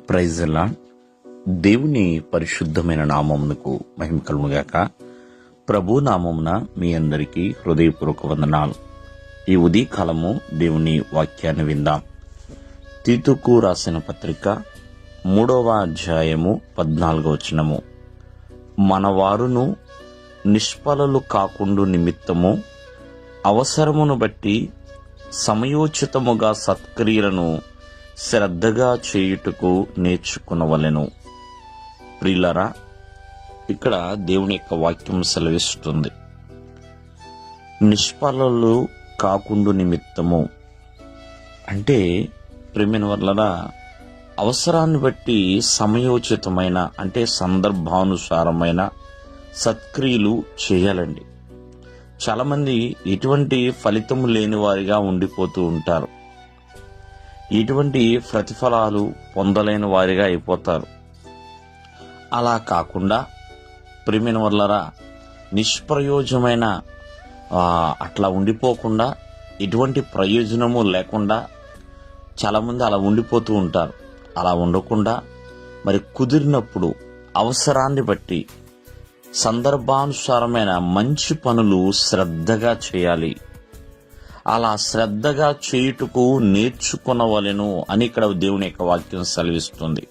Praise the lord. దేవుని పరిశుద్ధమైన నామమునకు మహిమ కలుగునుగాక. ప్రభు నామమున మీ అందరికీ హృదయపూర్వక వందనాలు. ఈ ఉదయకాలము దేవుని వాక్యాన్ని విందాం. తీతుకు రాసిన పత్రిక 3వ అధ్యాయము 14వ వచనము. మనవారును నిష్ఫలలు కాకుండు నిమిత్తము అవసరమును బట్టి సమయోచితముగా సత్క్రియలను శ్రద్ధగా చేయుటకు నేర్చుకునవలెను. ప్రియులారా, ఇక్కడ దేవుని యొక్క వాక్యం సెలవిస్తుంది, నిష్ఫలలు కాకుండు నిమిత్తము అంటే ప్రియమైన వాళ్ళరా, అవసరాన్ని బట్టి సమయోచితమైన అంటే సందర్భానుసారమైన సత్క్రియలు చేయాలండి. చాలామంది ఎటువంటి ఫలితము లేని వారిగా ఉండిపోతూ ఉంటారు. ఎటువంటి ప్రతిఫలాలు పొందలేని వారిగా అయిపోతారు. అలా కాకుండా ప్రియమైన వాళ్ళరా, నిష్ప్రయోజనమైన అట్లా ఉండిపోకుండా, ఎటువంటి ప్రయోజనము లేకుండా చాలామంది అలా ఉండిపోతూ ఉంటారు. అలా ఉండకుండా మరి కుదిరినప్పుడు అవసరాన్ని బట్టి సందర్భానుసారమైన మంచి పనులు శ్రద్ధగా చేయాలి. అలా శ్రద్ధగా చేయుటకు నేర్చుకునవలెను అని ఇక్కడ దేవుని యొక్క వాక్యం సెలవిస్తుంది.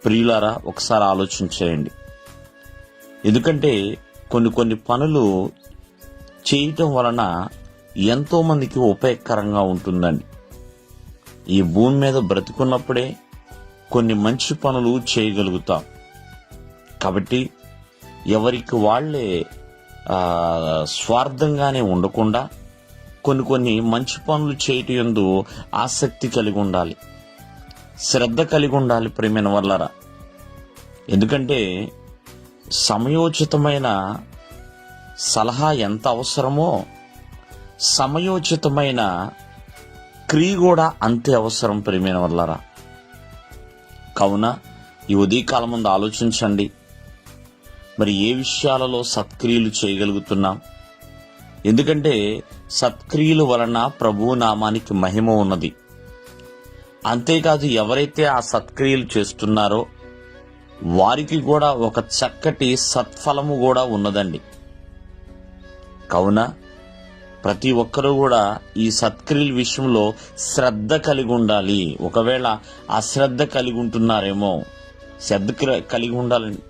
ప్రియులారా, ఒకసారి ఆలోచించేయండి. ఎందుకంటే కొన్ని పనులు చేయటం వలన ఎంతో మందికి ఉపయోగకరంగా ఉంటుందండి. ఈ భూమి మీద బ్రతికున్నప్పుడే కొన్ని మంచి పనులు చేయగలుగుతాం. కాబట్టి ఎవరికి వాళ్లే స్వార్థంగానే ఉండకుండా కొన్ని మంచి పనులు చేయటం యందు ఆసక్తి కలిగి ఉండాలి, శ్రద్ధ కలిగి ఉండాలి ప్రియమైన వాళ్ళరా. ఎందుకంటే సమయోచితమైన సలహా ఎంత అవసరమో సమయోచితమైన క్రియ కూడా అంతే అవసరం ప్రియమైన వాళ్ళరా. కావున ఈ ఉదయకాలం ముందు ఆలోచించండి, మరి ఏ విషయాలలో సత్క్రియలు చేయగలుగుతున్నాం. ఎందుకంటే సత్క్రియల వలన ప్రభువు నామానికి మహిమ ఉన్నది. అంతేకాదు, ఎవరైతే ఆ సత్క్రియలు చేస్తున్నారో వారికి కూడా ఒక చక్కటి సత్ఫలము కూడా ఉన్నదండి. కావున ప్రతి ఒక్కరూ కూడా ఈ సత్క్రియల విషయంలో శ్రద్ధ కలిగి ఉండాలి. ఒకవేళ అశ్రద్ధ కలిగి ఉంటున్నారేమో, శ్రద్ధ కలిగి ఉండాలండి.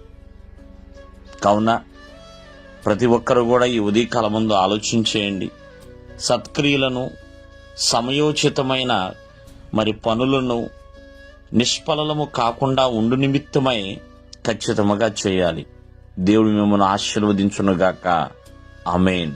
కావున ప్రతి ఒక్కరు కూడా ఈ ఉదయకాలం ముందు ఆలోచించేయండి. సత్క్రియలను, సమయోచితమైన మరి పనులను నిష్ఫలము కాకుండా ఉండు నిమిత్తమై ఖచ్చితంగా చేయాలి. దేవుడు మిమ్మల్ని ఆశీర్వదించునుగాక. ఆమేన్.